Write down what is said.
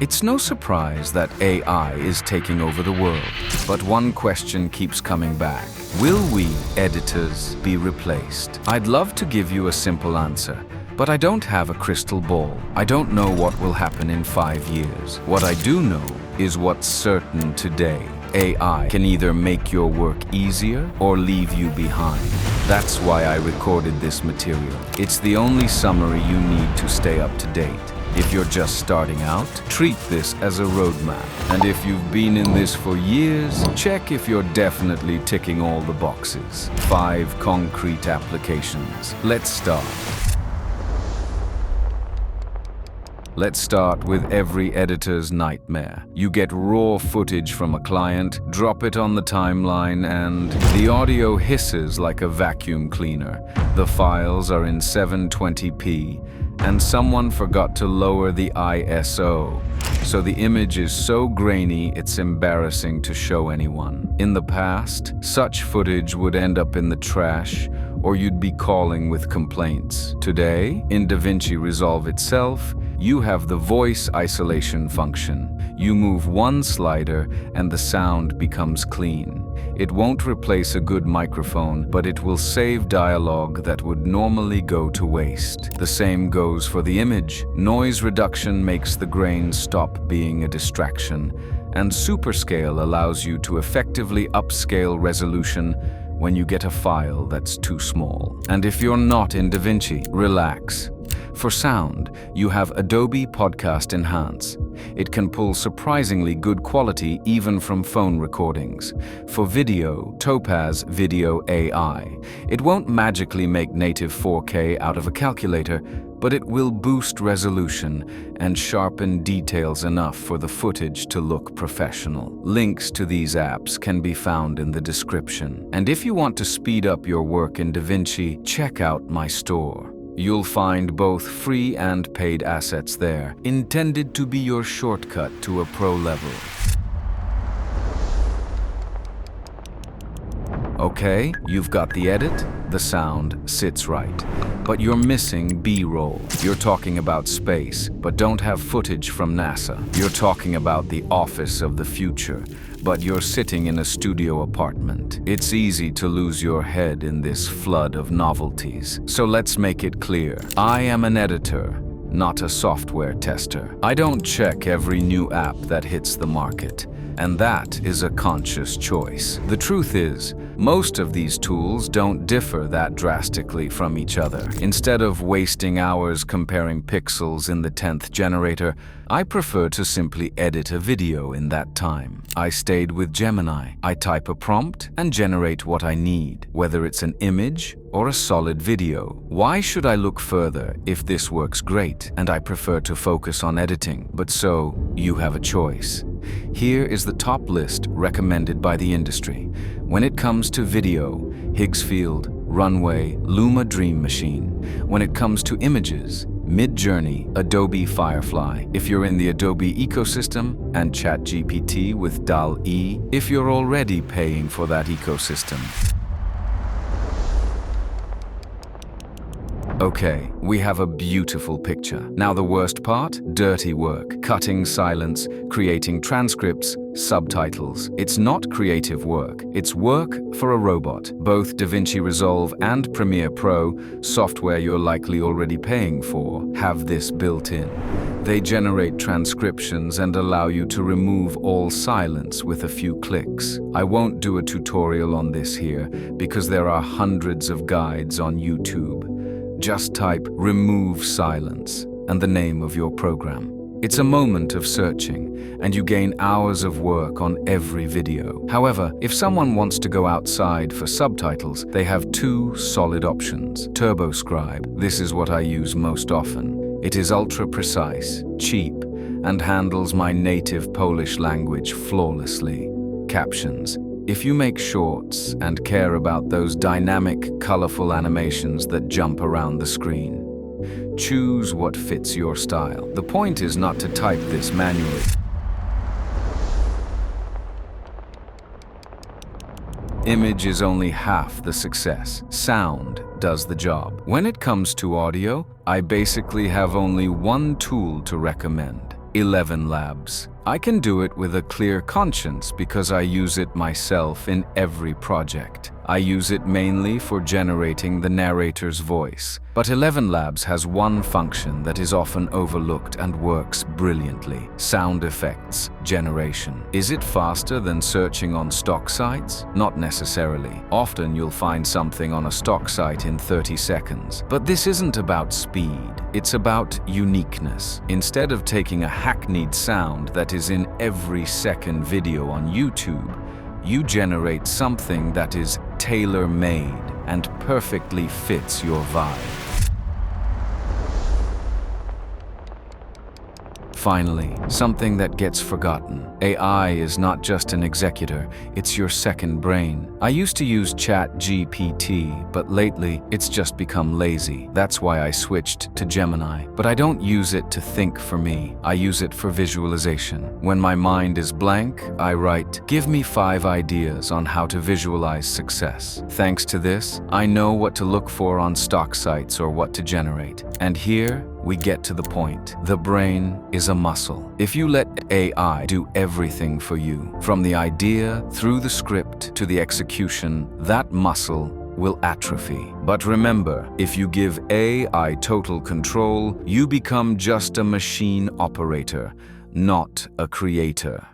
It's no surprise that AI is taking over the world, but one question keeps coming back. Will we, editors, be replaced? I'd love to give you a simple answer, but I don't have a crystal ball. I don't know what will happen in 5 years. What I do know is what's certain today. AI can either make your work easier or leave you behind. That's why I recorded this material. It's the only summary you need to stay up to date. If you're just starting out, treat this as a roadmap. And if you've been in this for years, check if you're definitely ticking all the boxes. 5 concrete applications. Let's start. Let's start with every editor's nightmare. You get raw footage from a client, drop it on the timeline, and the audio hisses like a vacuum cleaner. The files are in 720p, and someone forgot to lower the ISO. So the image is so grainy, it's embarrassing to show anyone. In the past, such footage would end up in the trash, or you'd be calling with complaints. Today, in DaVinci Resolve itself, you have the voice isolation function. You move one slider and the sound becomes clean. It won't replace a good microphone, but it will save dialogue that would normally go to waste. The same goes for the image. Noise reduction makes the grain stop being a distraction, and superscale allows you to effectively upscale resolution when you get a file that's too small. And if you're not in DaVinci, relax. For sound, you have Adobe Podcast Enhance. It can pull surprisingly good quality even from phone recordings. For video, Topaz Video AI. It won't magically make native 4K out of a calculator, but it will boost resolution and sharpen details enough for the footage to look professional. Links to these apps can be found in the description. And if you want to speed up your work in DaVinci, check out my store. You'll find both free and paid assets there, intended to be your shortcut to a pro level. Okay, you've got the edit, the sound sits right. But you're missing B-roll. You're talking about space, but don't have footage from NASA. You're talking about the office of the future, but you're sitting in a studio apartment. It's easy to lose your head in this flood of novelties. So let's make it clear. I am an editor, not a software tester. I don't check every new app that hits the market. And that is a conscious choice. The truth is, most of these tools don't differ that drastically from each other. Instead of wasting hours comparing pixels in the 10th generator, I prefer to simply edit a video in that time. I stayed with Gemini. I type a prompt and generate what I need, whether it's an image or a solid video. Why should I look further if this works great and I prefer to focus on editing? But so, you have a choice. Here is the top list recommended by the industry. When it comes to video, Higgsfield, Runway, Luma Dream Machine. When it comes to images, Midjourney, Adobe Firefly. If you're in the Adobe ecosystem, and ChatGPT with DALL-E, if you're already paying for that ecosystem. Okay, we have a beautiful picture. Now the worst part? Dirty work. Cutting silence, creating transcripts, subtitles. It's not creative work. It's work for a robot. Both DaVinci Resolve and Premiere Pro, software you're likely already paying for, have this built in. They generate transcriptions and allow you to remove all silence with a few clicks. I won't do a tutorial on this here because there are hundreds of guides on YouTube. Just type "remove silence" and the name of your program. It's a moment of searching, and you gain hours of work on every video. However, if someone wants to go outside for subtitles, they have 2 solid options. TurboScribe, this is what I use most often. It is ultra-precise, cheap, and handles my native Polish language flawlessly. Captions. If you make shorts and care about those dynamic, colorful animations that jump around the screen, choose what fits your style. The point is not to type this manually. Image is only half the success. Sound does the job. When it comes to audio, I basically have only one tool to recommend: 11 Labs. I can do it with a clear conscience because I use it myself in every project. I use it mainly for generating the narrator's voice. But 11 Labs has one function that is often overlooked and works brilliantly: sound effects generation. Is it faster than searching on stock sites? Not necessarily. Often you'll find something on a stock site in 30 seconds. But this isn't about speed, it's about uniqueness. Instead of taking a hackneyed sound that is in every second video on YouTube, you generate something that is tailor-made and perfectly fits your vibe. Finally, something that gets forgotten. AI is not just an executor, it's your second brain. I used to use ChatGPT, but lately it's just become lazy. That's why I switched to Gemini. But I don't use it to think for me, I use it for visualization. When my mind is blank, I write, "Give me 5 ideas on how to visualize success." Thanks to this, I know what to look for on stock sites or what to generate. And here, we get to the point. The brain is a muscle. If you let AI do everything for you, from the idea through the script to the execution, that muscle will atrophy. But remember, if you give AI total control, you become just a machine operator, not a creator.